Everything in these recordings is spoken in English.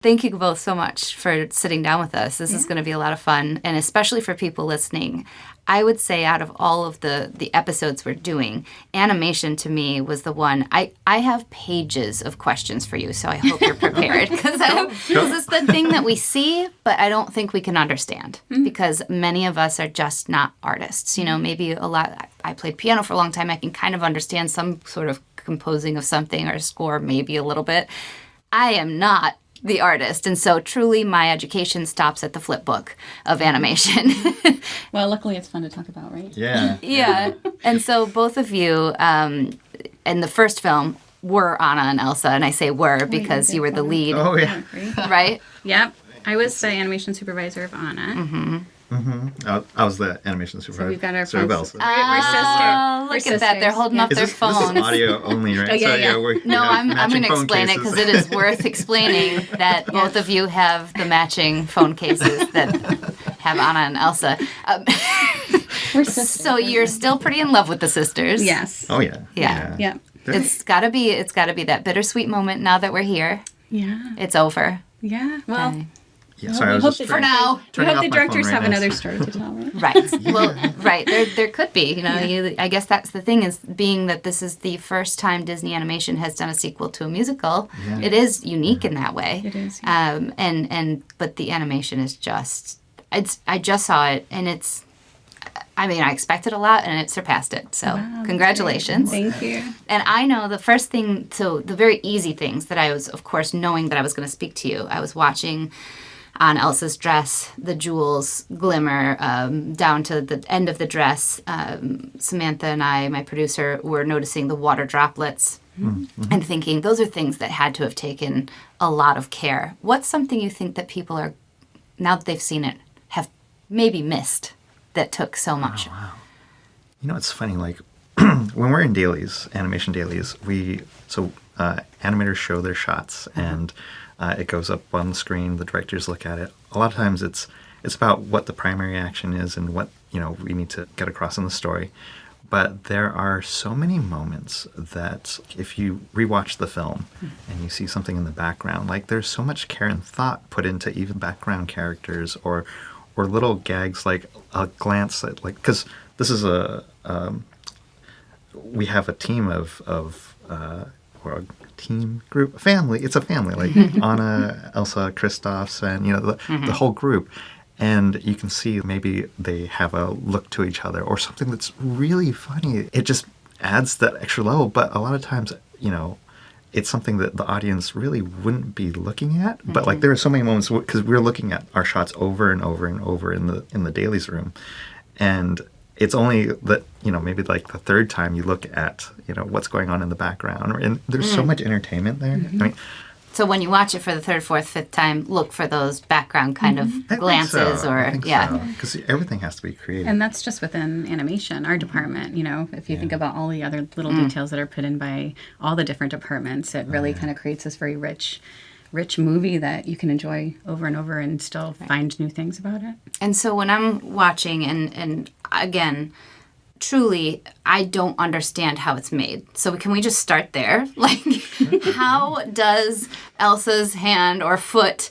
Thank you both so much for sitting down with us. This is going to be a lot of fun, and especially for people listening. I would say out of all of the episodes we're doing, animation to me was the one. I have pages of questions for you, so I hope you're prepared because it's the thing that we see, but I don't think we can understand because many of us are just not artists. You know, maybe a lot. I played piano for a long time. I can kind of understand some sort of composing of something or score, maybe a little bit. I am not the artist, and so truly my education stops at the flip book of animation. Well, luckily it's fun to talk about, right? Yeah. And so both of you in the first film were Anna and Elsa, and I say were because you were the lead. Oh, yeah. Right? Yep. I was the animation supervisor of Anna. I was the animation supervisor. So we've got our So friends. Elsa. Look at that. They're holding up their phones. This is audio only, right? Oh, yeah, yeah. We're, No, I'm going to explain it cases. because it is worth explaining that both of you have the matching phone cases that have Anna and Elsa. We're sisters. So you're still pretty in love with the sisters. Yes. Oh, yeah. Yeah. It's got to be that bittersweet moment now that we're here. Yeah. It's over. Yeah. Well, Okay. Yeah, sorry, I was hope just that for now. we turning hope off the my directors phone right have now. another story to tell, right? Right. Well, right. There could be. You know, I guess that's the thing is being that this is the first time Disney Animation has done a sequel to a musical. Yeah. It is unique in that way. It is. But the animation is just. I just saw it and it's. I mean, I expected a lot and it surpassed it. So Wow, congratulations. Thank you. And I know the first thing, so the very easy things that I was, of course, knowing that I was going to speak to you. I was watching on Elsa's dress, the jewels glimmer down to the end of the dress. Samantha and I, my producer, were noticing the water droplets and thinking those are things that had to have taken a lot of care. What's something you think that people are, now that they've seen it, have maybe missed that took so much? Wow. You know, it's funny, like, when we're in dailies, animation dailies, animators show their shots, and it goes up on the screen, the directors look at it. A lot of times it's about what the primary action is and what, we need to get across in the story. But there are so many moments that if you rewatch the film and you see something in the background, like there's so much care and thought put into even background characters or little gags like a glance at, like, because this is we have a team or a team group, a family. It's a family, like Anna, Elsa, Kristoff, Sven, the whole group. And you can see maybe they have a look to each other or something that's really funny. It just adds that extra level. But a lot of times, it's something that the audience really wouldn't be looking at. But like there are so many moments because we're looking at our shots over and over and over in the dailies room, and it's only that maybe like the third time you look at what's going on in the background, and there's so much entertainment there. I mean, So when you watch it for the third, fourth, fifth time, look for those background kind of glances because everything has to be created. And that's just within animation, our department. If you think about all the other little details that are put in by all the different departments, it really kind of creates this very rich movie that you can enjoy over and over and still find new things about it. And so when I'm watching, and again, truly, I don't understand how it's made. So can we just start there? Like, how does Elsa's hand or foot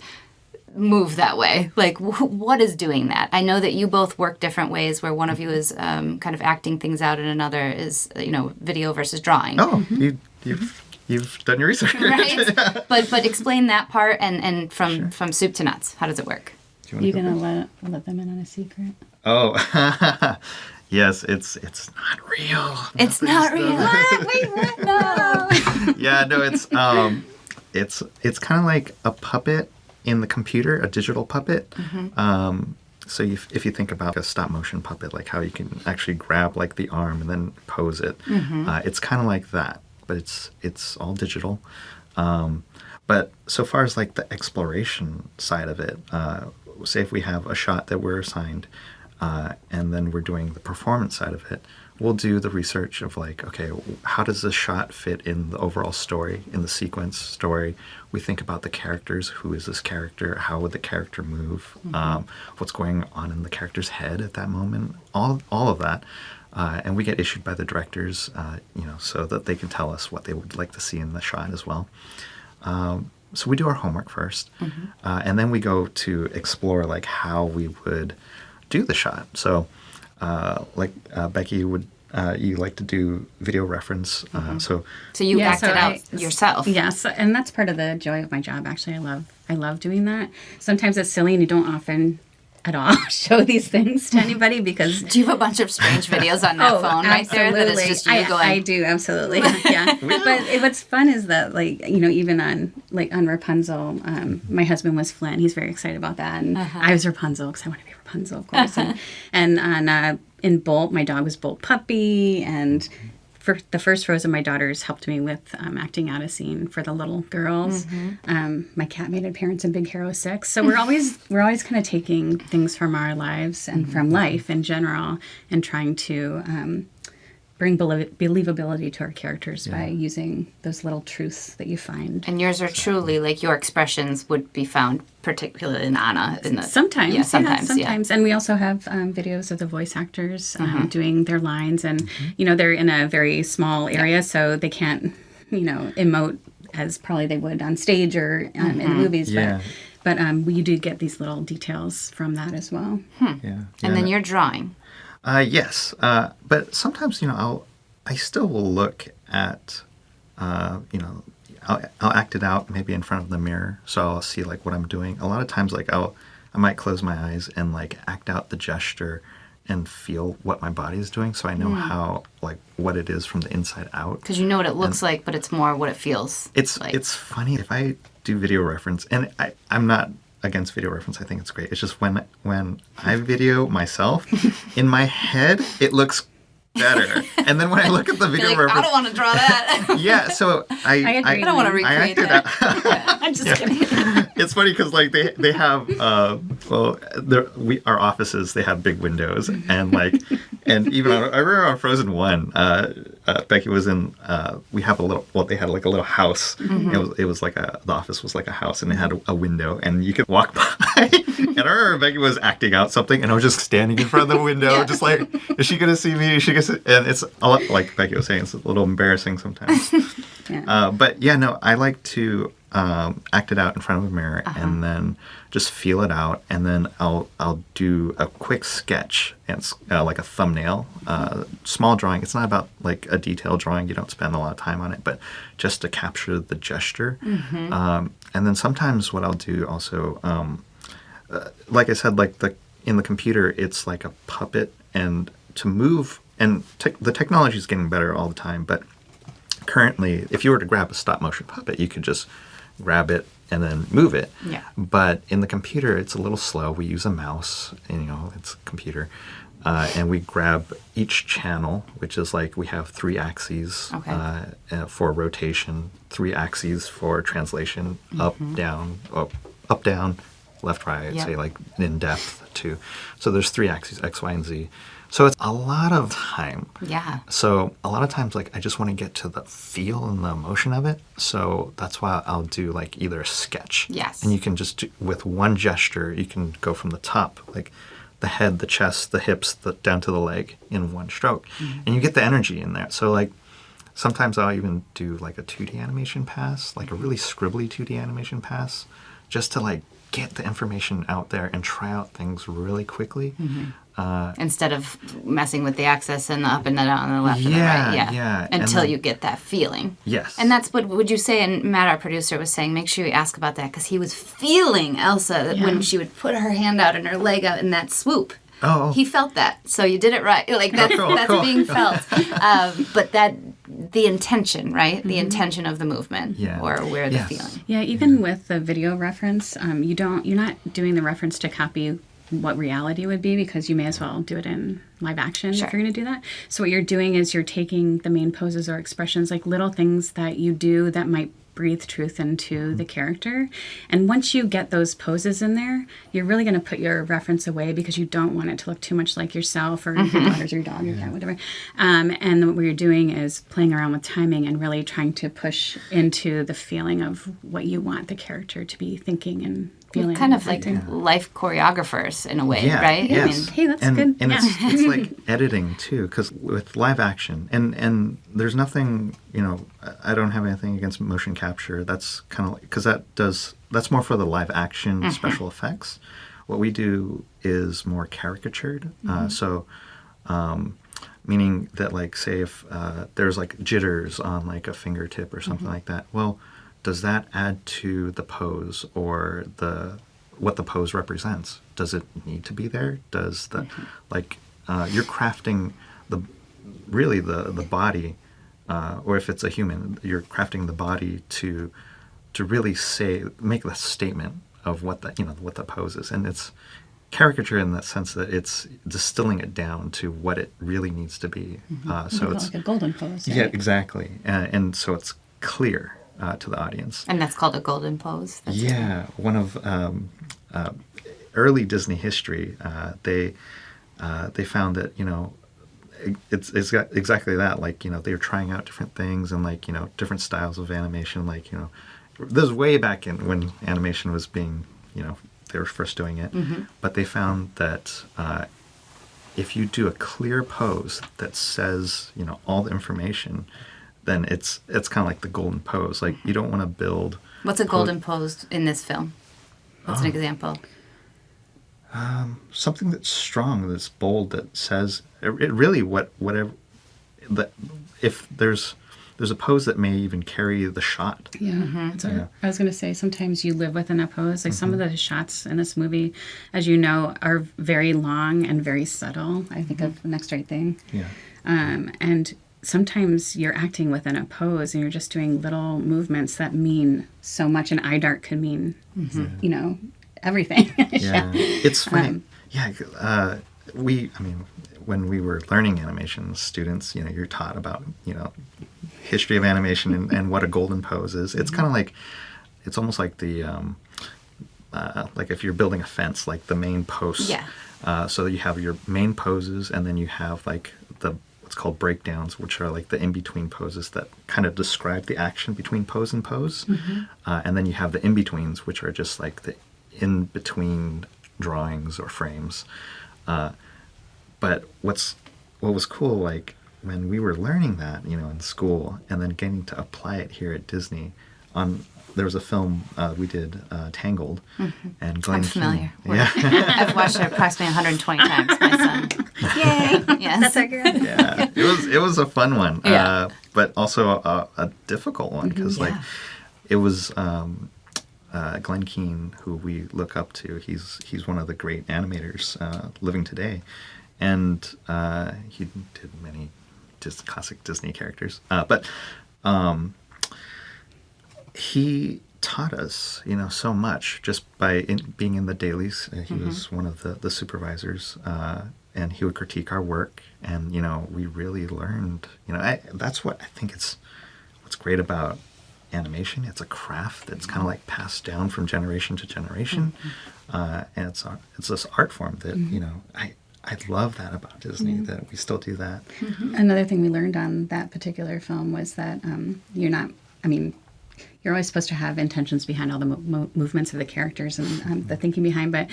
move that way? Like, what is doing that? I know that you both work different ways, where one of you is kind of acting things out and another is, video versus drawing. Oh, you've done your research. Right? But explain that part and from soup to nuts. How does it work? You gonna let them in on a secret? Oh, yes, it's not real. It's not real. What? Wait, what? No. Yeah, no, it's kind of like a puppet in the computer, a digital puppet. So if you think about a stop motion puppet, like how you can actually grab like the arm and then pose it, it's kind of like that, but it's all digital. But so far as like the exploration side of it, say if we have a shot that we're assigned, and then we're doing the performance side of it, we'll do the research of like, okay, how does this shot fit in the overall story, in the sequence story? We think about the characters. Who is this character? How would the character move? What's going on in the character's head at that moment? All of that. And we get issued by the directors, so that they can tell us what they would like to see in the shot as well. so we do our homework first, and then we go to explore like how we would do the shot. So, Becky, would you like to do video reference? So you acted out yourself. Yes, and that's part of the joy of my job. Actually, I love doing that. Sometimes it's silly, and you don't often at all show these things to anybody because... Do you have a bunch of strange videos on that phone right there that is just you going... I do, absolutely. Yeah. But what's fun is that, like, you know, even on Rapunzel, my husband was Flynn. He's very excited about that. And I was Rapunzel because I want to be Rapunzel, of course. And on in Bolt, my dog was Bolt Puppy. And for the first Frozen, my daughters helped me with acting out a scene for the little girls. My cat made an appearance in Big Hero 6. So we're always kind of taking things from our lives and from life in general and trying to bring believability to our characters by using those little truths that you find. And yours are truly, like, your expressions would be found particularly in Anna. Sometimes. Yeah, sometimes. And we also have videos of the voice actors doing their lines. And, you know, they're in a very small area, so they can't, you know, emote as probably they would on stage or in the movies. Yeah. But we do get these little details from that as well. Yeah. And then you're drawing. Yes, but sometimes, you know, I still will look at, you know, I'll act it out maybe in front of the mirror, so I'll see like what I'm doing. A lot of times, like I might close my eyes and like act out the gesture and feel what my body is doing, so I know how like what it is from the inside out. Because you know what it looks like, but it's more what it feels. It's funny if I do video reference, and I'm not against video reference. I think it's great. It's just when I video myself, in my head it looks better, and then when I look at the video reference, I don't want to draw that. yeah. So I don't want to recreate that. I'm just kidding. It's funny because like they have our offices, they have big windows, and like even I remember on Frozen 1, Becky was in we have they had like a little house. It was like the office was like a house, and it had a window, and you could walk by. And I remember Becky was acting out something, and I was just standing in front of the window, just like, is she gonna see me? Is she gonna see? And it's a lot, like Becky was saying, it's a little embarrassing sometimes. But yeah, no, I like to act it out in front of a mirror and then just feel it out, and then I'll do a quick sketch. And it's like a thumbnail, small drawing. It's not about like a detailed drawing. You don't spend a lot of time on it, but just to capture the gesture. And then sometimes what I'll do also, like I said, like in the computer, it's like a puppet, and to move, and the technology is getting better all the time, but currently, if you were to grab a stop motion puppet, you could just grab it and then move it. Yeah. But in the computer, it's a little slow. We use a mouse, and, you know, it's a computer. And we grab each channel, which is like we have 3 axes for rotation, 3 axes for translation, up, down, left, right, say like in depth too. So there's 3 axes, X, Y, and Z. So it's a lot of time. Yeah. So a lot of times, like, I just want to get to the feel and the emotion of it. So that's why I'll do like either a sketch. Yes. And you can just do, with one gesture, you can go from the top, like the head, the chest, the hips, down to the leg in one stroke. And you get the energy in there. So like sometimes I'll even do like a 2D animation pass, like a really scribbly 2D animation pass, just to like get the information out there and try out things really quickly. Instead of messing with the axis and the up and the down and the left and the right. Yeah. Until you get that feeling. Yes. And that's what would you say, and Matt, our producer, was saying, make sure you ask about that, because he was feeling Elsa when she would put her hand out and her leg out in that swoop. Oh. He felt that. So you did it right. Like that's being felt. But the intention, right? The intention of the movement or where the feeling. Yeah, even with the video reference, you're not doing the reference to copy what reality would be, because you may as well do it in live action if you're going to do that. So what you're doing is you're taking the main poses or expressions, like little things that you do that might breathe truth into the character. And once you get those poses in there, you're really going to put your reference away, because you don't want it to look too much like yourself or your daughters or your dog or cat, whatever. And what you're doing is playing around with timing and really trying to push into the feeling of what you want the character to be thinking and feeling. Kind of like life choreographers in a way, right? Yes. I mean, hey, that's good. And it's like editing too, because with live action, and there's nothing, you know, I don't have anything against motion capture capture, that's kind of like, because that's more for the live action special effects. What we do is more caricatured. So meaning that, like, say if there's like jitters on like a fingertip or something like that, well, does that add to the pose or what the pose represents? Does it need to be there? Does the like you're crafting the body, or if it's a human, you're crafting the body to really make the statement of what the pose is, and it's caricature in the sense that it's distilling it down to what it really needs to be. So it's like a golden pose. Right? Yeah, exactly, and so it's clear to the audience. And that's called a golden pose. That's One of early Disney history, they found that it's got exactly that. Like they were trying out different things and like different styles of animation. Like this was way back in when animation was being they were first doing it, but they found that if you do a clear pose that says all the information, then it's kind of like the golden pose. Like you don't want to build. What's a golden pose in this film? What's an example? Something that's strong, that's bold, that says it really whatever. That if there's a pose that may even carry the shot. Yeah. I was going to say, sometimes you live within a pose. Like some of the shots in this movie, as you know, are very long and very subtle. I think of The Next Right Thing. Yeah. And sometimes you're acting within a pose and you're just doing little movements that mean so much. And eye dart could mean, everything. Yeah. It's funny. When we were learning animation, students, you're taught about, history of animation and what a golden pose is. It's kind of like, it's almost like the, like if you're building a fence, like the main posts. Yeah. So you have your main poses, and then you have like what's called breakdowns, which are like the in-between poses that kind of describe the action between pose and pose. And then you have the in-betweens, which are just like the in-between drawings or frames. But what was cool, like when we were learning that, in school, and then getting to apply it here at Disney, there was a film we did, Tangled, and Glenn I'm familiar. Keane. Yeah, I've watched it approximately 120 times. My son. Yay! Yes, That's our girl. yeah. It was a fun one, Yeah. but also a difficult one because like it was. Glenn Keane, who we look up to, he's one of the great animators living today, and he did many classic Disney characters. But he taught us, so much just by being in the dailies. He was one of the supervisors, and he would critique our work, and we really learned. That's what I think what's great about animation. It's a craft that's kind of like passed down from generation to generation, and it's this art form that I love that about Disney, that we still do that. Another thing we learned on that particular film was that you're always supposed to have intentions behind all the movements of the characters and the thinking behind, but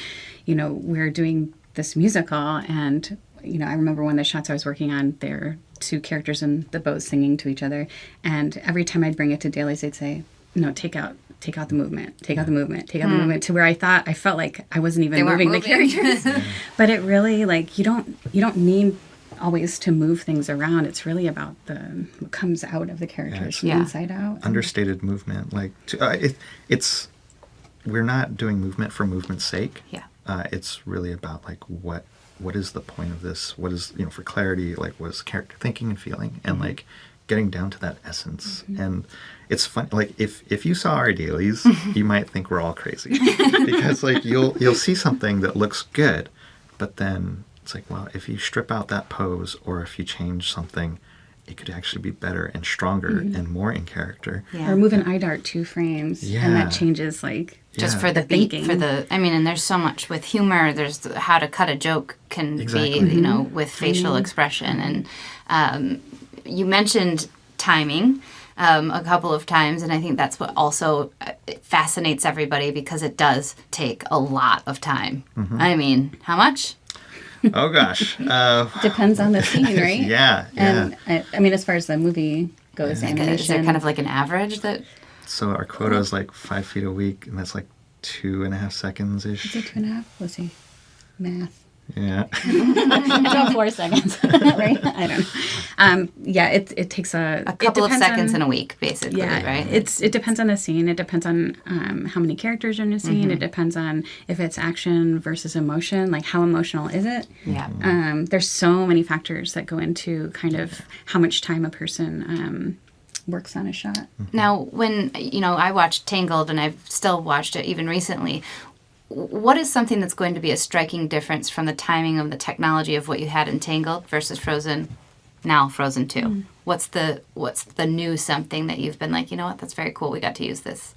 we're doing this musical, and I remember one of the shots I was working on, there two characters in the boat singing to each other, and every time I'd bring it to dailies, they'd say, "No, take out the movement, take out the movement, take out the movement," to where I felt like I wasn't even moving the characters. But it really, like, you don't need always to move things around. It's really about what comes out of the characters from inside out. Understated movement, like we're not doing movement for movement's sake. Yeah. It's really about like what is the point of this? What is, for clarity, like what is character thinking and feeling, and like getting down to that essence. And it's fun, like if you saw our dailies, you might think we're all crazy because like you'll see something that looks good, but then it's like, well, if you strip out that pose or if you change something, it could actually be better and stronger and more in character. Yeah. Or move an eye dart 2 frames, and that changes like just for the beat, thinking. And there's so much with humor. There's how to cut a joke can be, with facial expression. And you mentioned timing a couple of times, and I think that's what also fascinates everybody because it does take a lot of time. How much? Oh gosh. Depends on the scene, right? Yeah. And as far as the movie goes, animation. Is there kind of like an average that? So our quota is like 5 feet a week, and that's like 2.5 seconds ish. Is it 2.5? Let's see. Math. Yeah. It's about 4 seconds, right? I don't know. Yeah, it takes A couple of seconds in a week, basically, yeah, right? It depends on the scene. It depends on how many characters are in the scene. It depends on if it's action versus emotion. Like, how emotional is it? Yeah. There's so many factors that go into kind of how much time a person works on a shot. Now, when, I watched Tangled, and I've still watched it even recently, what is something that's going to be a striking difference from the timing of the technology of what you had in Tangled versus Frozen, now Frozen 2? What's the new something that you've been like, you know what, that's very cool, we got to use this?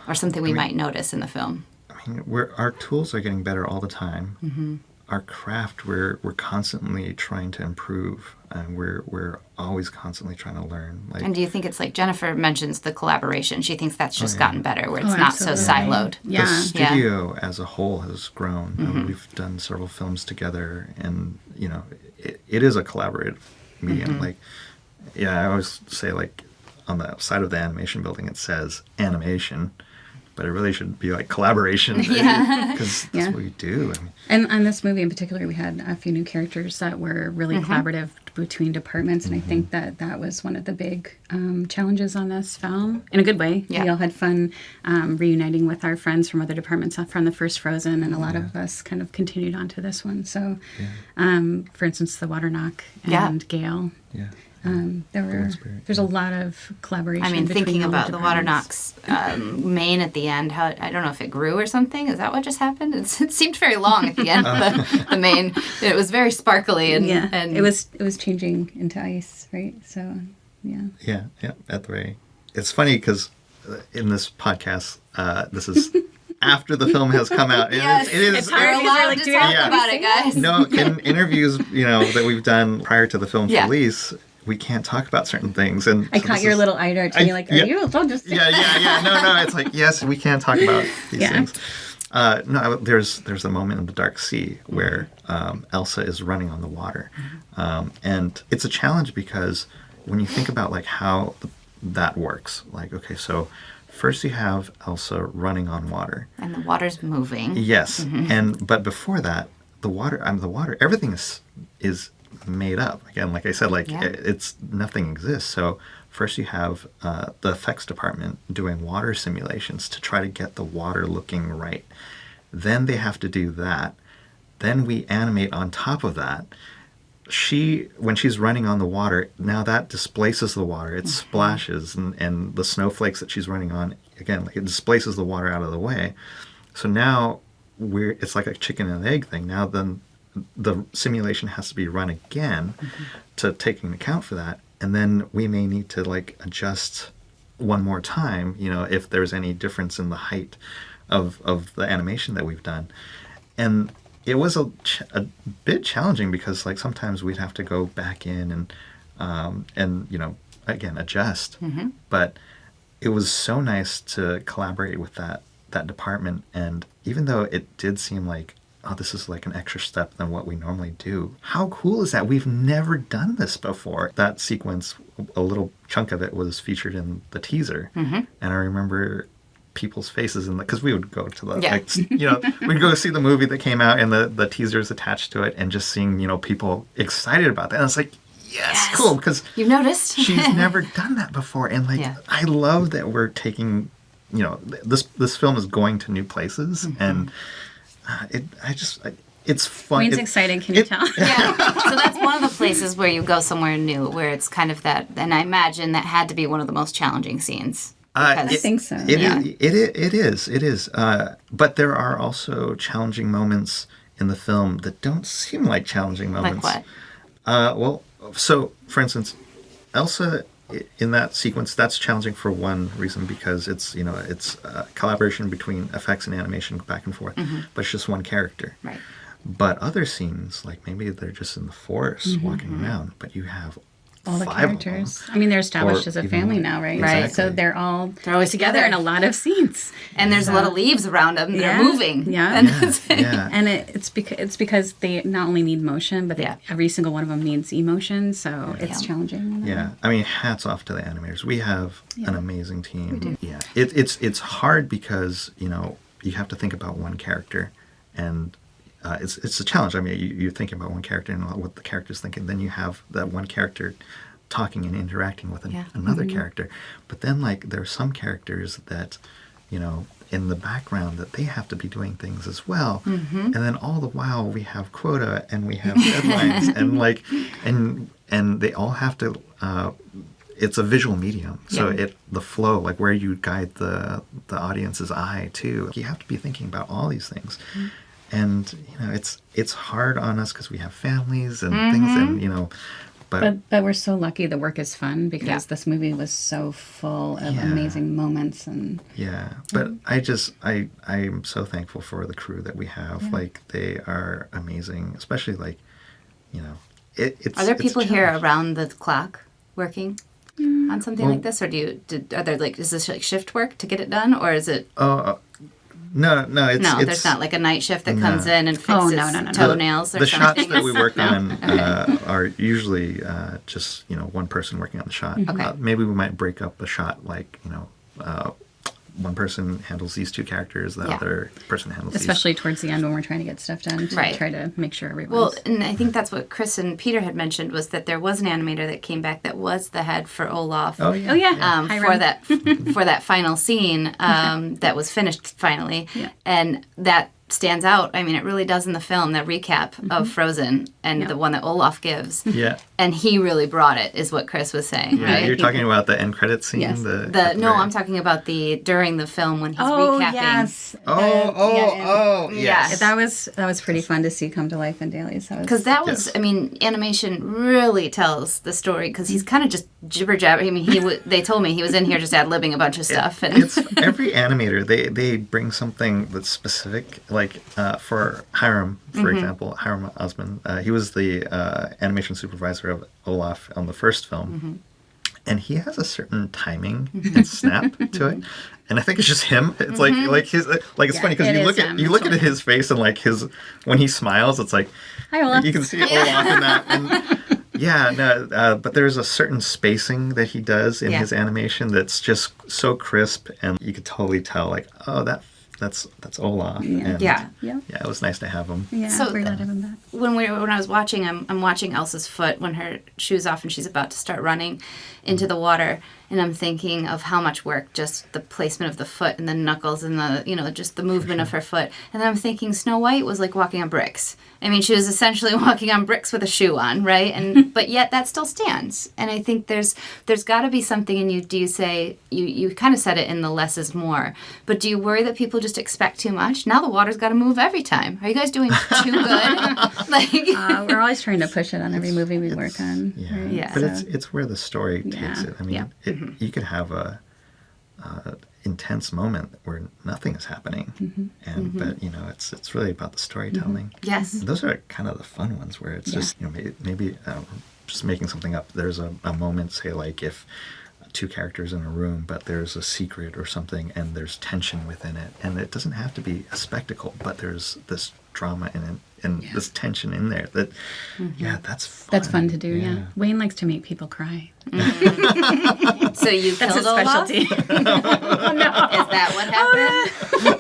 Or something we might notice in the film? I mean, our tools are getting better all the time. Our craft, we're constantly trying to improve, and we're always constantly trying to learn. Like, And do you think it's like Jennifer mentions the collaboration? She thinks that's just gotten better, where it's not so absolutely. siloed. Yeah. the studio as a whole has grown. We've done several films together, and it is a collaborative medium. Like, I always say, like, on the side of the animation building it says animation, but it really should be like collaboration, because that's what we do. I mean, And on this movie in particular, we had a few new characters that were really collaborative between departments, and I think that was one of the big challenges on this film, in a good way. Yeah. We all had fun reuniting with our friends from other departments from the first Frozen, and a lot of us kind of continued on to this one. So, for instance, the Water Knock and Gale. yeah. There's a lot of collaboration. I mean, between thinking all the about the Water departments. Knocks mane at the end, how I don't know if it grew or something. Is that what just happened? It seemed very long at the end. The mane, it was very sparkly, and it was changing into ice, right? So, Yeah, at the way. It's funny because in this podcast, this is after the film has come out. Yes, it is. it's hard. You're allowed Like, to do we talk have about it, guys. No, in interviews, that we've done prior to the film's release, we can't talk about certain things. And I so caught this your is- little eye dart to me, like, are you? Don't just Yeah. No. It's like, yes, we can't talk about these Yeah. things. No, there's a moment in the Dark Sea where Elsa is running on the water, and it's a challenge because when you think about like how that works, like, okay, so first you have Elsa running on water, And the water's moving. yes, but before that, the water, everything is made up. Again, like I said, like it's nothing exists. So first you have the effects department doing water simulations to try to get the water looking right. Then they have to do that. Then we animate on top of that. When she's running on the water, now that displaces the water. It splashes, and the snowflakes that she's running on, again, like, it displaces the water out of the way. So now it's like a chicken and egg thing. Now then the simulation has to be run again to take into account for that. And then we may need to like adjust one more time, if there's any difference in the height of the animation that we've done. And it was a bit challenging because like sometimes we'd have to go back in and again adjust. But it was so nice to collaborate with that department. And even though it did seem like, oh, this is like an extra step than what we normally do, how cool is that? We've never done this before. That sequence, a little chunk of it was featured in the teaser, and I remember people's faces because we would go to the we'd go see the movie that came out and the teasers attached to it, and just seeing people excited about that, and it's like, yes, cool, because You've noticed? she's never done that before. And like, I love that we're taking, this film is going to new places, and it's fun. Wayne's excited, can you tell? Yeah. So that's one of the places where you go somewhere new, where it's kind of that, and I imagine that had to be one of the most challenging scenes. I think so. It is. But there are also challenging moments in the film that don't seem like challenging moments. Like what? So, for instance, Elsa in that sequence, that's challenging for one reason, because it's collaboration between effects and animation back and forth, but it's just one character. Right. But other scenes, like maybe they're just in the forest walking around, but you have all the 5 of them. characters. I mean, they're established Or as a even family more. now, right? Right. So they're always together together. in a lot of scenes. And there's a lot of leaves around them that Yeah. are moving. Yeah. And Yeah, that's it. yeah. And it's because they not only need motion, but Yeah. every single one of them needs emotion. So it's Yeah. challenging. Yeah, I mean, hats off to the animators. We have an amazing team. Yeah, it's hard because you have to think about one character, and it's a challenge. I mean, you're thinking about one character and what the character's thinking. Then you have that one character talking and interacting with another character. But then, like, there are some characters that, in the background that they have to be doing things as well. And then all the while we have quota and we have deadlines and they all have to. It's a visual medium, so the flow, like where you guide the audience's eye too. You have to be thinking about all these things. And it's hard on us because we have families and things, and but we're so lucky. The work is fun because this movie was so full of amazing moments and but I'm so thankful for the crew that we have. Like, they are amazing, especially like it's. Are there it's a people here challenge. around the clock working on something like this, or are there is this like shift work to get it done, or is it? No, it's There's not like a night shift that comes in and fixes no. toenails or the something. shots that we work on are usually just one person working on the shot. Okay. Maybe we might break up a shot, like one person handles these 2 characters, the other person handles especially towards the end when we're trying to get stuff done to Right. try to make sure everyone's... Well, and I think that's what Chris and Peter had mentioned, was that there was an animator that came back that was the head for Olaf. Oh yeah. Oh, yeah. For Hiram. that for that final scene that was finished finally, and that stands out. I mean, it really does in the film, that recap of Frozen and the one that Olaf gives. Yeah. And he really brought it, is what Chris was saying, Yeah, right? you're talking about the end credit scene. Yes. I'm talking about during the film when he's recapping. yes. Yes. That was pretty fun to see come to life in dailies. Because that was, Yes. I mean, animation really tells the story, because he's kind of just jibber jabber. I mean, they told me he was in here just ad-libbing a bunch of stuff. And It's every animator, they bring something that's specific. Like for Hiram, for example, Hiram Osman, he was the animation supervisor of Olaf on the first film. And he has a certain timing and snap to it, and I think it's just him. It's like his it's funny because it you is look him. at It's at his face, and like when he smiles, it's like Hi, Olaf. you can see Olaf in that. And but there's a certain spacing that he does in his animation that's just so crisp, and you could totally tell, like, oh, that's Olaf. And Yeah. it was nice to have him. Yeah, So- we're glad to have him back. when I was watching, I'm watching Elsa's foot when her shoe's off and she's about to start running into the water, and I'm thinking of how much work just the placement of the foot and the knuckles and the just the movement of her foot. And then I'm thinking Snow White was like walking on bricks. I mean, she was essentially walking on bricks with a shoe on, right? And but yet that still stands. And I think there's got to be something in you. Do you say you kind of said it in the less is more, but do you worry that people just expect too much? Now the water's got to move every time. Are you guys doing too good? Like We're always trying to push it on every movie we work on. Yeah, right? Yeah. but So- it's where the story takes it. I mean, you could have a intense moment where nothing is happening, and but it's really about the storytelling. yes. And those are kind of the fun ones where it's just maybe just making something up. There's a moment, say, like if 2 characters in a room, but there's a secret or something, and there's tension within it, and it doesn't have to be a spectacle, but there's this drama in it and this tension in there that that's fun. That's fun to do, yeah. Wayne likes to make people cry. So you That's killed his Olaf? specialty. Is that what happened?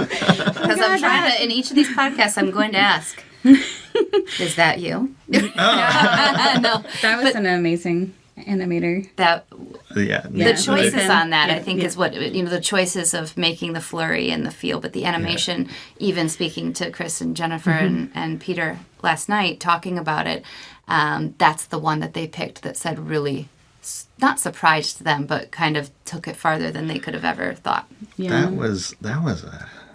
Because I'm trying to, in each of these podcasts, I'm going to ask, is that you? No. That was an amazing animator. That Yeah. the choices Ethan. on that, I Yeah, think, yeah. is what the choices of making the flurry and the feel, but the animation. Even speaking to Chris and Jennifer and Peter last night, talking about it, that's the one that they picked that said really not surprised them, but kind of took it farther than they could have ever thought. Yeah. That was was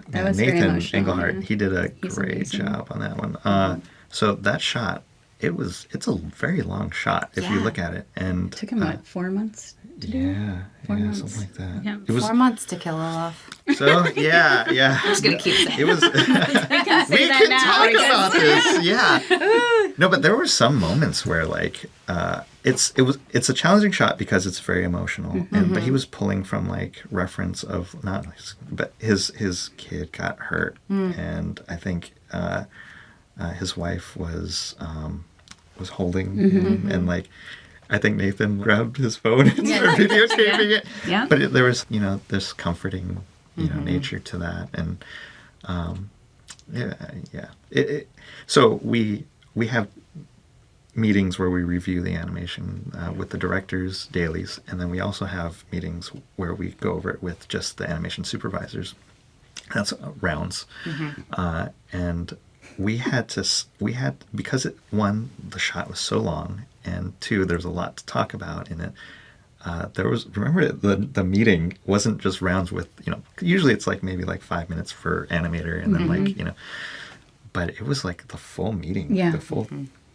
very Nathan emotional, Engelhardt. yeah. He did a He's great amazing. job on that one. So that shot, it's a very long shot if you Yeah. look at it, and Took him, 4 months to do? yeah, 4 months. something like that. Yeah. It was 4 months to kill Olaf. so yeah. I'm just gonna keep saying. It was. we that can now, talk I guess. about this. Yeah. No, but there were some moments where, like, it's a challenging shot because it's very emotional, but he was pulling from like reference of not but his kid got hurt, and I think his wife was holding him, and like I think Nathan grabbed his phone and started videotaping it. Yeah. But there was this comforting nature to that, and so we have meetings where we review the animation with the directors dailies, and then we also have meetings where we go over it with just the animation supervisors. That's rounds. And we had because one, the shot was so long, and two, there's a lot to talk about in it. Remember the meeting wasn't just rounds with, usually it's like maybe like 5 minutes for animator, and then like, but it was like the full meeting, the full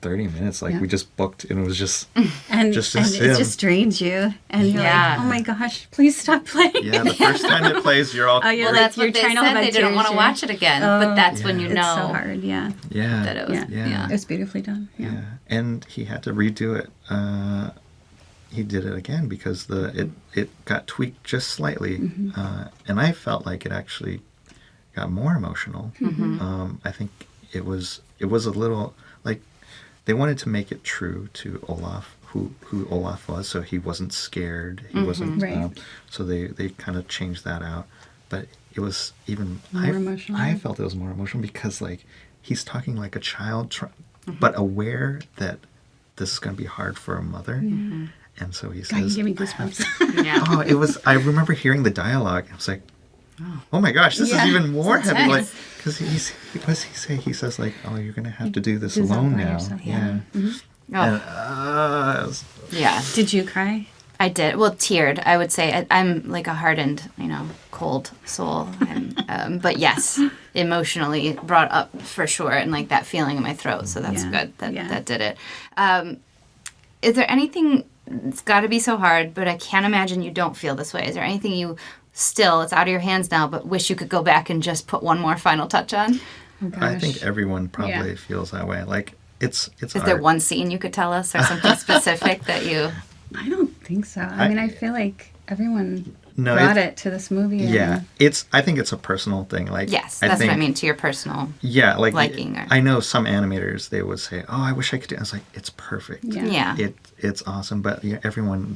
30 minutes, like we just booked, and it was just and just it just drains you, and you're like, oh my gosh, please stop playing. Yeah, the first time it plays, you're all well, that's what they said. They didn't want to watch it again, but that's when you know it's so hard. That it was it was beautifully done. Yeah, and he had to redo it. He did it again because it got tweaked just slightly, and I felt like it actually got more emotional. I think it was a little like they wanted to make it true to Olaf, who Olaf was, so he wasn't scared. He wasn't. Right. So they kind of changed that out, but it was even more emotional. I felt it was more emotional because like he's talking like a child, but aware that this is going to be hard for a mother. And so he says, "You give me goosebumps." It was. I remember hearing the dialogue. I was like, "Oh my gosh, this is even more heavy!" Like, because he says like, "Oh, you're gonna have to do this alone now." Yourself, And, Did you cry? I did. Well, teared. I would say I'm like a hardened, cold soul, and but yes, emotionally brought up for sure, and like that feeling in my throat. So that's good. That did it. Is there anything? It's got to be so hard, but I can't imagine you don't feel this way. Is there anything you still, it's out of your hands now, but wish you could go back and just put one more final touch on? Oh, I think everyone probably feels that way. Like it's Is there one scene you could tell us, or something specific that you? I don't think so. I mean, I feel like everyone No, brought it to this movie. Yeah, I think it's a personal thing. Like, yes, that's what I mean, to your personal like liking. I know some animators, they would say, "Oh, I wish I could do." I was like, "It's perfect. Yeah. It's awesome." But everyone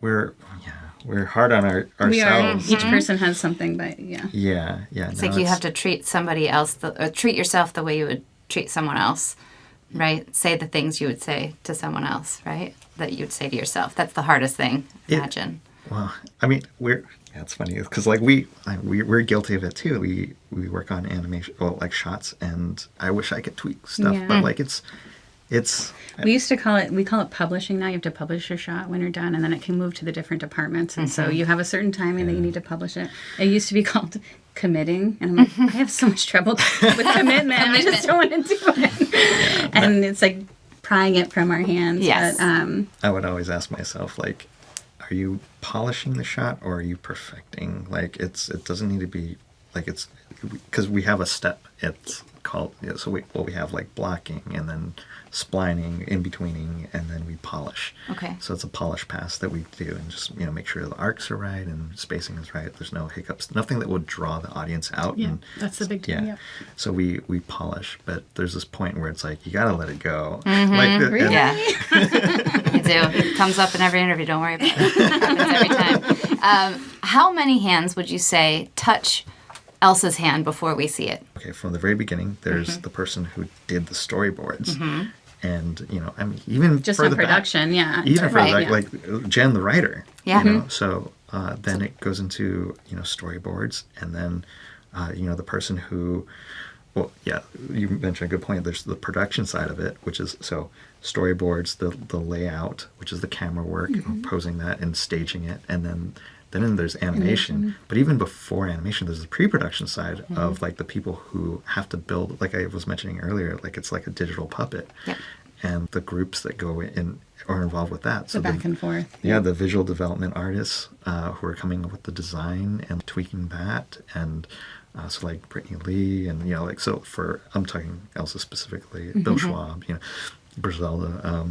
we're hard on ourselves. We are. Each person has something, but yeah. It's like you have to treat somebody else, or treat yourself the way you would treat someone else, right? Say the things you would say to someone else, right? That you'd say to yourself. That's the hardest thing. Imagine. Well, I mean, it's funny because like we're guilty of it too. We work on animation, like shots, and I wish I could tweak stuff, but like it's. We used to call it publishing. Now you have to publish your shot when you're done, and then it can move to the different departments. And so you have a certain timing that you need to publish it. It used to be called committing, and I'm like, I have so much trouble with commitment. I just don't want to do it. And it's like prying it from our hands. Yes. But, I would always ask myself, like, are you polishing the shot or are you perfecting? Like, it doesn't need to be like it's because we have a step. It's called we have like blocking and then splining, in betweening, and then we polish. Okay. So it's a polish pass that we do, and just make sure the arcs are right and spacing is right. There's no hiccups, nothing that will draw the audience out. Yeah, and, that's the big deal. Yeah. So we polish, but there's this point where it's like you gotta let it go. Really? Yeah. You do. It comes up in every interview. Don't worry about it. It happens every time. How many hands would you say touch Elsa's hand before we see it? Okay, from the very beginning, there's the person who did the storyboards. And, I mean, even just further in production, back, even further back, like Jen, the writer. Yeah. So then it goes into, storyboards. And then, the person who, you mentioned a good point. There's the production side of it, which is, so storyboards, the layout, which is the camera work, posing that and staging it. And then there's animation. But even before animation, there's the pre-production side of like the people who have to build, like I was mentioning earlier, like it's like a digital puppet. Yep. And the groups that go in are involved with that. So back and forth. Yeah, the visual development artists who are coming up with the design and tweaking that. And so like Brittany Lee and, I'm talking Elsa specifically, Bill Schwab, Griselda,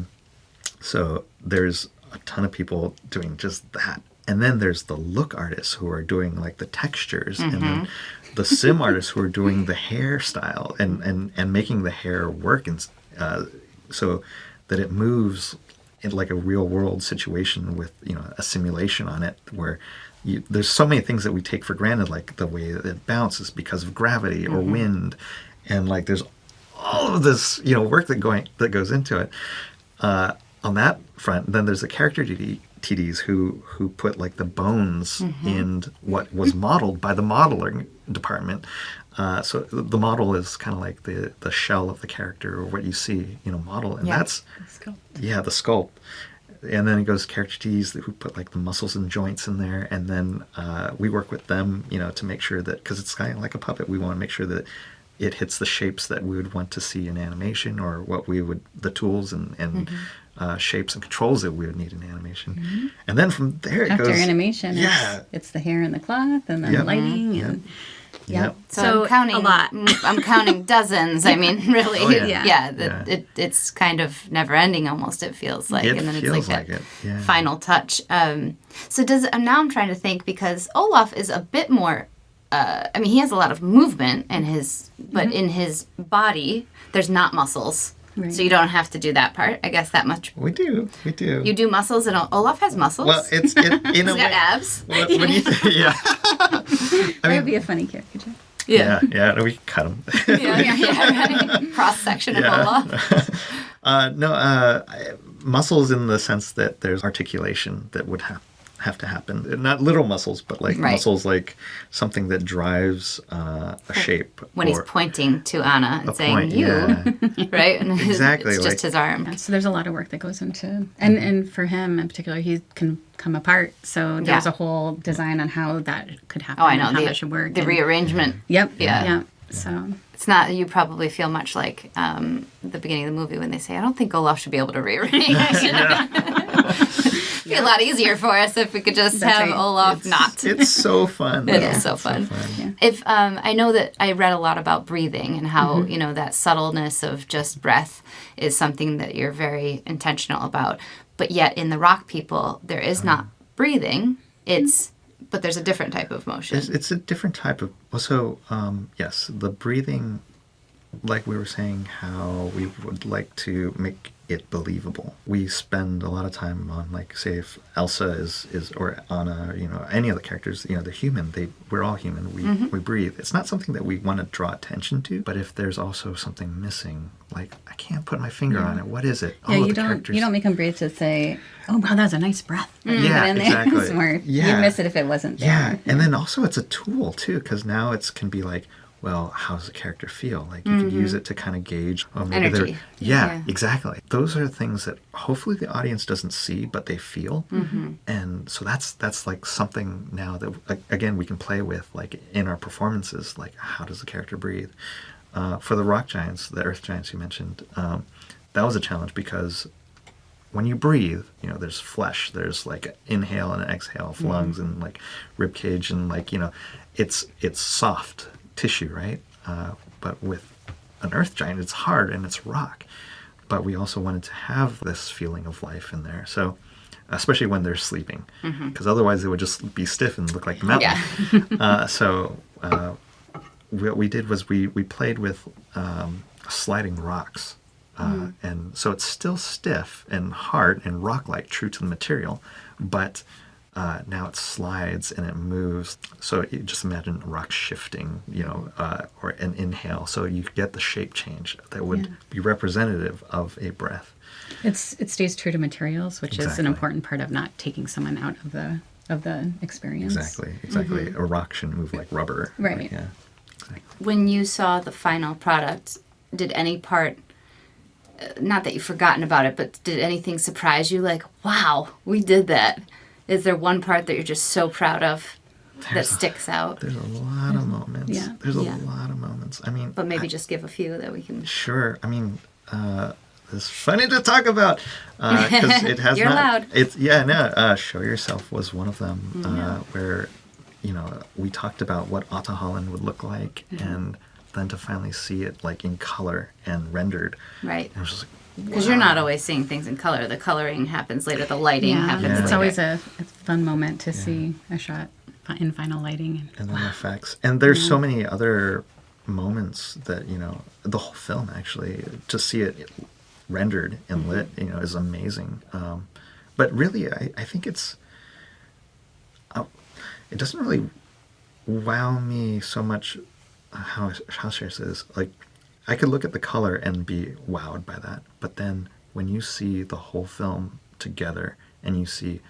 So there's a ton of people doing just that. And then there's the look artists who are doing like the textures, and then the sim artists who are doing the hairstyle and making the hair work, and so that it moves in like a real world situation with, you know, a simulation on it, where there's so many things that we take for granted, like the way that it bounces because of gravity or wind, and like there's all of this, you know, work that goes into it. On that front, then there's the character TDs who put like the bones in what was modeled by the modeling department. So the model is kind of like the shell of the character, or what you see, you know, model, and that's the sculpt. And then it goes character TDs who put like the muscles and joints in there, and then we work with them, you know, to make sure that, because it's kind of like a puppet, we want to make sure that it hits the shapes that we would want to see in animation, or what we would, the tools and shapes and controls that we would need in animation. And then from there it goes... After animation, it's the hair and the cloth, and then lighting, and... So I'm counting a lot. I'm counting dozens. I mean, really, Oh, yeah. It's kind of never ending almost. It feels like, and then it's like that final touch. So now I'm trying to think, because Olaf is a bit more. I mean, he has a lot of movement in his, but in his body, there's not muscles. Right. So you don't have to do that part. I guess that much. We do. You do muscles, and Olaf has muscles. Well, he's got abs. When you That would be a funny caricature. Yeah, we can cut him. Right. Cross section of Olaf. Muscles in the sense that there's articulation that would have to happen. Not literal muscles, but like muscles, like something that drives a shape. When he's pointing to Anna and saying, you, right? And exactly. It's just his arm. Yeah, so there's a lot of work that goes into, and for him in particular, he can come apart. So there's a whole design on how that could happen. Oh, I know. How that should work. The rearrangement. Yep. Yeah. So it's not, you probably feel much like the beginning of the movie when they say, I don't think Olaf should be able to rearrange. It'd be a lot easier for us if we could just have Olaf not. It's so fun. It is so fun. Yeah. If I know that I read a lot about breathing and how, you know, that subtleness of just breath is something that you're very intentional about. But yet in the rock people, there is not breathing. But there's a different type of motion. It's a different type of... So, yes, the breathing, like we were saying, how we would like to make it believable. We spend a lot of time on, like, say, if Elsa is or Anna, you know, any of the characters, you know, they're human. We're all human. We breathe. It's not something that we want to draw attention to, but if there's also something missing, like, I can't put my finger on it. What is it? Yeah, you don't make them breathe to say, oh, wow, that was a nice breath. Exactly. You'd miss it if it wasn't there. Yeah, and then also it's a tool, too, because now it can be like, well, how does the character feel? Like, you can use it to kind of gauge, oh, maybe energy. Yeah, exactly. Those are things that hopefully the audience doesn't see, but they feel. And so that's like something now that, again, we can play with, like, in our performances, like, how does the character breathe? For the rock giants, the earth giants you mentioned, that was a challenge, because when you breathe, you know, there's flesh, there's like inhale and exhale of lungs and like rib cage, and like, you know, it's soft tissue, right? But with an earth giant, it's hard and it's rock. But we also wanted to have this feeling of life in there. So, especially when they're sleeping, because otherwise they would just be stiff and look like mountain. What we did was we played with sliding rocks. And so it's still stiff and hard and rock-like, true to the material, but now it slides and it moves. So you just imagine rock shifting, you know, or an inhale. So you get the shape change that would be representative of a breath. It stays true to materials, which is an important part of not taking someone out of the experience. Exactly. A rock shouldn't move like rubber. Right. Yeah. Exactly. When you saw the final product, did any part, not that you've forgotten about it, but did anything surprise you? Like, wow, we did that. Is there one part that you're just so proud of that sticks out? There's a lot of moments. Yeah. There's a lot of moments. I mean... But maybe just give a few that we can... Sure. I mean, it's funny to talk about, because it has You're not... allowed. Show Yourself was one of them, where, you know, we talked about what Atta Holland would look like, and then to finally see it, like, in color and rendered. Right. And it was just like, Because you're not always seeing things in color. The coloring happens later. The lighting happens Yeah. later. It's always a fun moment to see a shot in final lighting. And then effects. And there's so many other moments that, the whole film actually, to see it rendered and lit, is amazing. But really, I think it doesn't really wow me so much. How should I say this? Like, I could look at the color and be wowed by that. But then when you see the whole film together and you see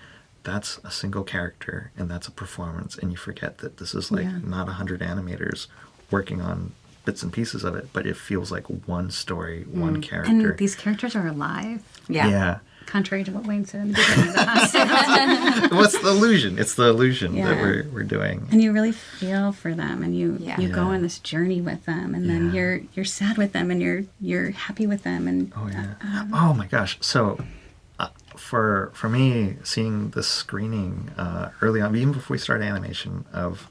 that's a single character and that's a performance, and you forget that this is not 100 animators working on bits and pieces of it, but it feels like one story, one character. And these characters are alive. Yeah. Contrary to what Wayne said in the beginning of the house. What's the illusion? It's the illusion that we're doing. And you really feel for them, and you go Yeah. on this journey with them, and then you're sad with them, and you're happy with them, and Oh my gosh! So, for me, seeing this screening early on, even before we started animation, of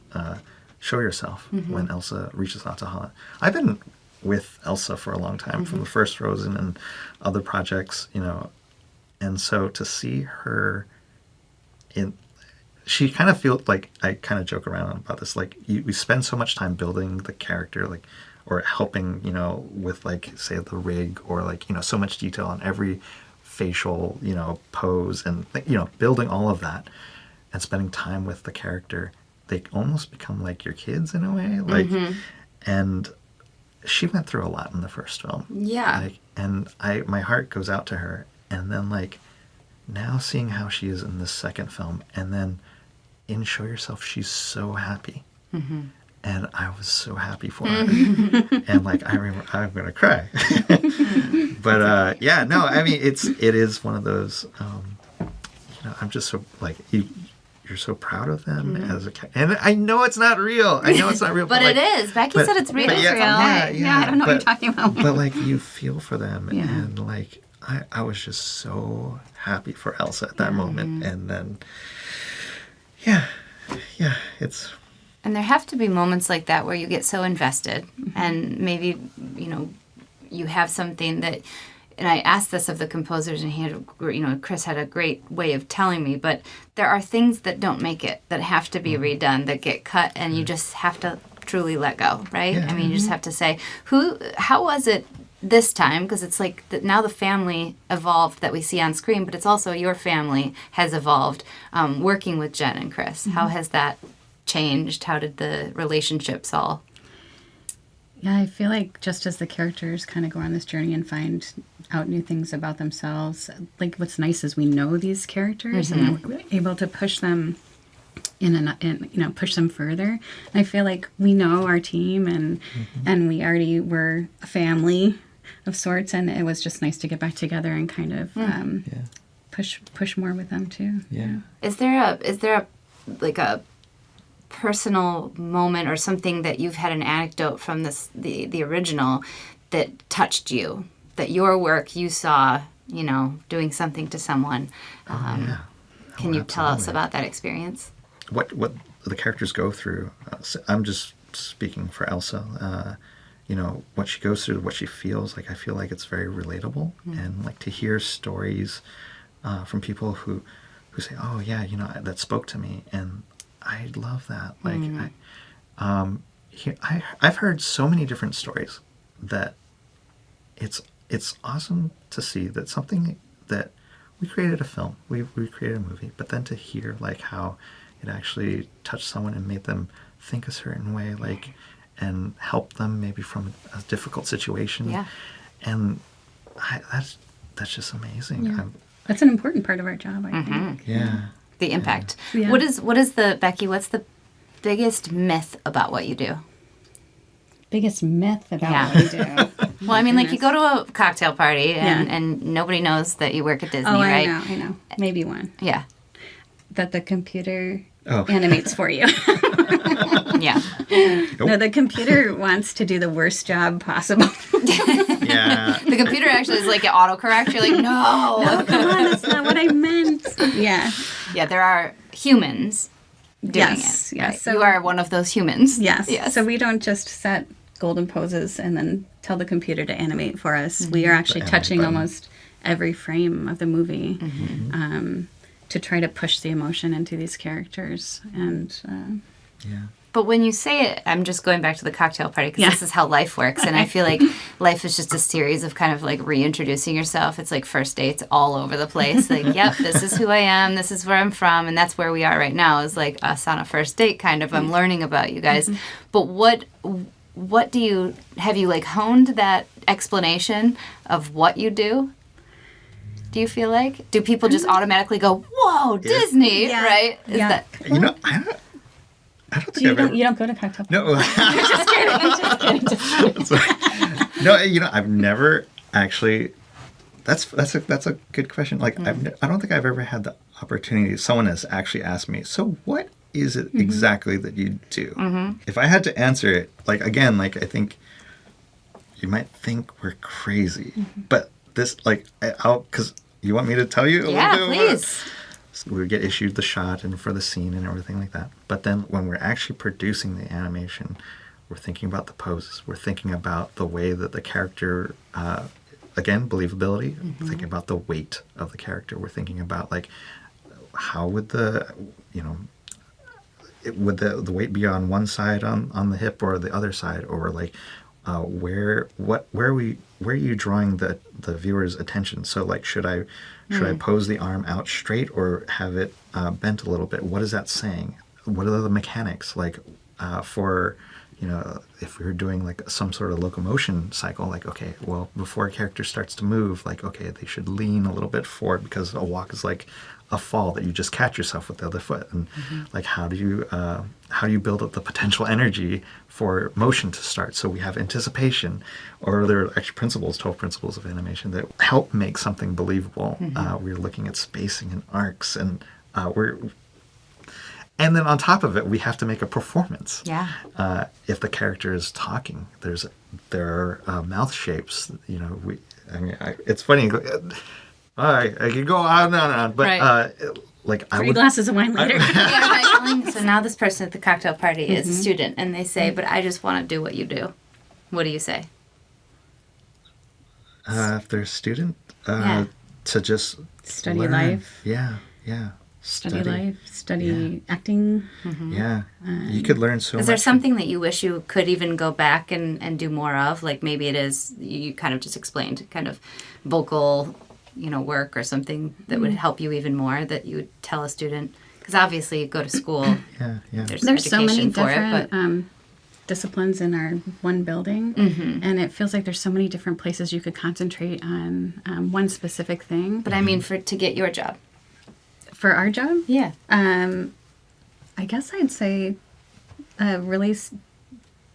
Show Yourself, when Elsa reaches out to Holland. I've been with Elsa for a long time, from the first Frozen and other projects, and so to see her she kind of feels like, I kind of joke around about this, like we spend so much time building the character, like, or helping, with, like, say, the rig, or, like, so much detail on every facial, pose, and, building all of that and spending time with the character. They almost become like your kids in a way, like, and she went through a lot in the first film. Yeah. Like, and my heart goes out to her. And then, like, now seeing how she is in this second film, and then in Show Yourself, she's so happy. And I was so happy for her. And, like, I remember, I'm going to cry. But, I mean, it is one of those, I'm just so, like, you're so proud of them as a and I know it's not real. but like, it is. Becky said it's real. Yeah, I don't know what you're talking about. But, like, you feel for them, and, like, I was just so happy for Elsa at that moment. And then, it's... And there have to be moments like that where you get so invested, and maybe, you have something that, and I asked this of the composers, and he had, Chris had a great way of telling me, but there are things that don't make it, that have to be redone, that get cut, and you just have to truly let go, right? Yeah. I mean, you just have to say, how was it this time? Because it's like now the family evolved that we see on screen, but it's also your family has evolved, working with Jen and Chris. How has that changed? How did the relationships all... Yeah, I feel like just as the characters kind of go on this journey and find out new things about themselves, like, what's nice is we know these characters, and we're able to push them push them further. And I feel like we know our team, and we already were a family of sorts, and it was just nice to get back together and kind of push more with them too. Yeah. Is there a like a personal moment or something that you've had an anecdote from the original that touched you, that your work you saw, doing something to someone? Can you tell us about that experience? What the characters go through. I'm just speaking for Elsa. What she goes through, what she feels like. I feel like it's very relatable, and, like, to hear stories from people who say, "Oh yeah, that spoke to me," and I love that. Like, I've heard so many different stories that it's awesome to see that something that we created a film, we created a movie, but then to hear, like, how it actually touched someone and made them think a certain way, like, and help them maybe from a difficult situation. Yeah. And that's just amazing. Yeah. That's an important part of our job, I think. Yeah. The impact. Yeah. What is Becky, what's the biggest myth about what you do? Biggest myth about what we do. Well, I mean, like, you go to a cocktail party and nobody knows that you work at Disney, right? I know. Maybe one. Yeah. That the computer animates for you. Yeah. No, the computer wants to do the worst job possible. Yeah. The computer actually is like an autocorrect. You're like, no. No, come on, that's not what I meant. Yeah. Yeah, there are humans doing Yes, it. yes. Right? So- you are one of those humans. Yes. Yes. So we don't just set golden poses and then tell the computer to animate for us. We are actually touching almost every frame of the movie to try to push the emotion into these characters. And But when you say it, I'm just going back to the cocktail party because this is how life works. And I feel like life is just a series of kind of like reintroducing yourself. It's like first dates all over the place. Like, yep, this is who I am. This is where I'm from. And that's where we are right now is like us on a first date kind of. I'm learning about you guys. But what do you, have you like honed that explanation of what you do? Do you feel like? Do people just automatically go, whoa, Disney, right? Is that... You know, I don't think I've ever... You don't go to cocktail parties? No. Just kidding. No, you know, I've never actually... That's a good question. Like, I don't think I've ever had the opportunity... Someone has actually asked me, so what is it exactly that you do? If I had to answer it, like, again, like, I think you might think we're crazy. But this, like, because you want me to tell you a little bit? Please. We would get issued the shot and for the scene and everything like that. But then when we're actually producing the animation, we're thinking about the poses. We're thinking about the way that the character, again, believability. We're thinking about the weight of the character. We're thinking about, like, how would the, you know, would the weight be on one side on the hip or the other side, or like where are you drawing the viewer's attention? So like should I pose the arm out straight or have it bent a little bit? What is that saying? What are the mechanics like for, you know, if we were doing like some sort of locomotion cycle, like, okay, well, before a character starts to move, like, okay, they should lean a little bit forward because a walk is like a fall that you just catch yourself with the other foot. And like, how do you build up the potential energy for motion to start? So we have anticipation, or there are actually 12 principles of animation that help make something believable. We're looking at spacing and arcs, and and then on top of it, we have to make a performance. Yeah. If the character is talking, there are mouth shapes. You know, it's funny. I could go on and on, but right. Like 3 glasses of wine later. So now this person at the cocktail party is a student, and they say, "But I just want to do what you do." What do you say? If they're a student, to just Study learn. life. Yeah. Study life, study acting. Yeah, you could learn so much. Is there something that you wish you could even go back and do more of? Like maybe it is, you kind of just explained, kind of vocal, you know, work or something that would help you even more that you would tell a student? Because obviously you go to school. Yeah. There's so many for different disciplines in our one building, and it feels like there's so many different places you could concentrate on one specific thing. But I mean, to get your job. For our job? Yeah. I guess I'd say release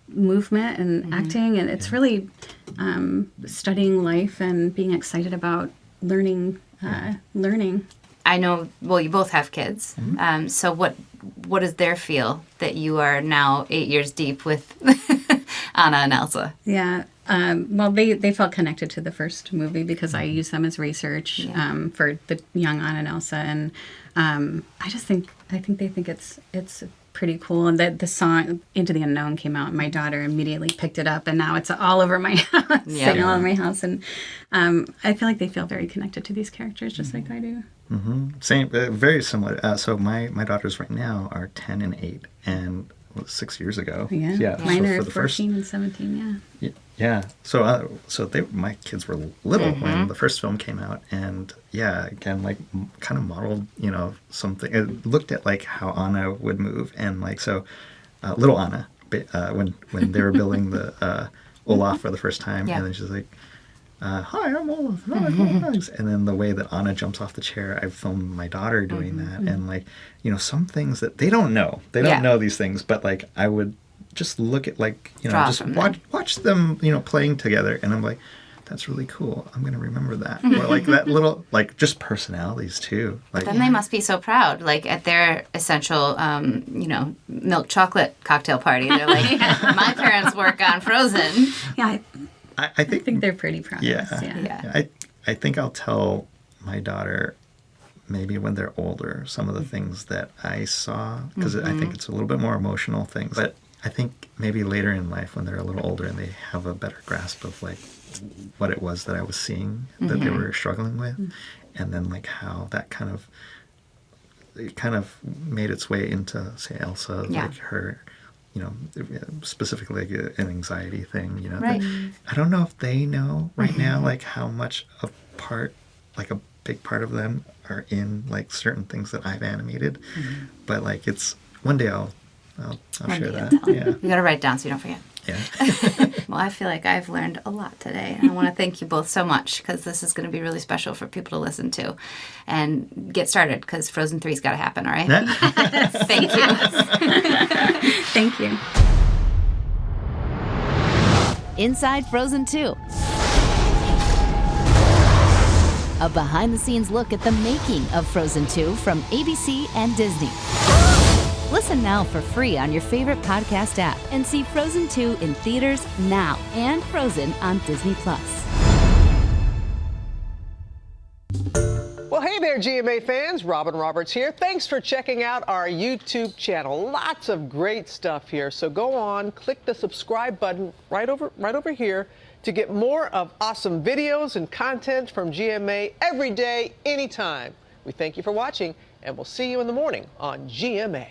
movement and acting, and it's really studying life and being excited about learning. I know, well, you both have kids. So what does their feel that you are now 8 years deep with Anna and Elsa? Yeah. Well, they felt connected to the first movie because I use them as research for the young Anna and Elsa, and I think they think it's pretty cool. And the song "Into the Unknown" came out, and my daughter immediately picked it up, and now it's all over my house, singing all over my house, and I feel like they feel very connected to these characters, just like I do. Same, very similar. So my daughters right now are 10 and 8, and 6 years ago. Yeah. Mine are 14 and 17. Yeah. So my kids were little when the first film came out, and again, like kind of modeled, you know, something. It looked at like how Anna would move, and like so, little Anna, when they were building the Olaf for the first time, and then she's like, "Hi, I'm Olaf." And then the way that Anna jumps off the chair, I filmed my daughter doing that, and like, you know, some things that they don't know. They don't know these things, but like I would just look at, like, you know, Draw just watch them, you know, playing together, and I'm like, that's really cool. I'm gonna remember that. Or like that little, like, just personalities too. Like, Then they must be so proud, like at their essential, you know, milk chocolate cocktail party. They're like, my parents work on Frozen. Yeah. I think they're pretty proud. Yeah. I think I'll tell my daughter maybe when they're older some of the things that I saw, because I think it's a little bit more emotional things. But I think maybe later in life when they're a little older and they have a better grasp of like what it was that I was seeing that they were struggling with, and then like how that kind of made its way into, say, Elsa, like her, you know, specifically like an anxiety thing, you know. Right. I don't know if they know right now like how much a part, like a big part of them are in like certain things that I've animated, but like it's one day I'll share that. Yeah. You got to write it down so you don't forget. Yeah. Well, I feel like I've learned a lot today. And I want to thank you both so much because this is going to be really special for people to listen to. And get started because Frozen 3's got to happen, all right? Thank you. Thank you. Inside Frozen 2. A behind-the-scenes look at the making of Frozen 2 from ABC and Disney. Listen now for free on your favorite podcast app and see Frozen 2 in theaters now and Frozen on Disney+. Well, hey there, GMA fans. Robin Roberts here. Thanks for checking out our YouTube channel. Lots of great stuff here. So go on, click the subscribe button right over here to get more of awesome videos and content from GMA every day, anytime. We thank you for watching, and we'll see you in the morning on GMA.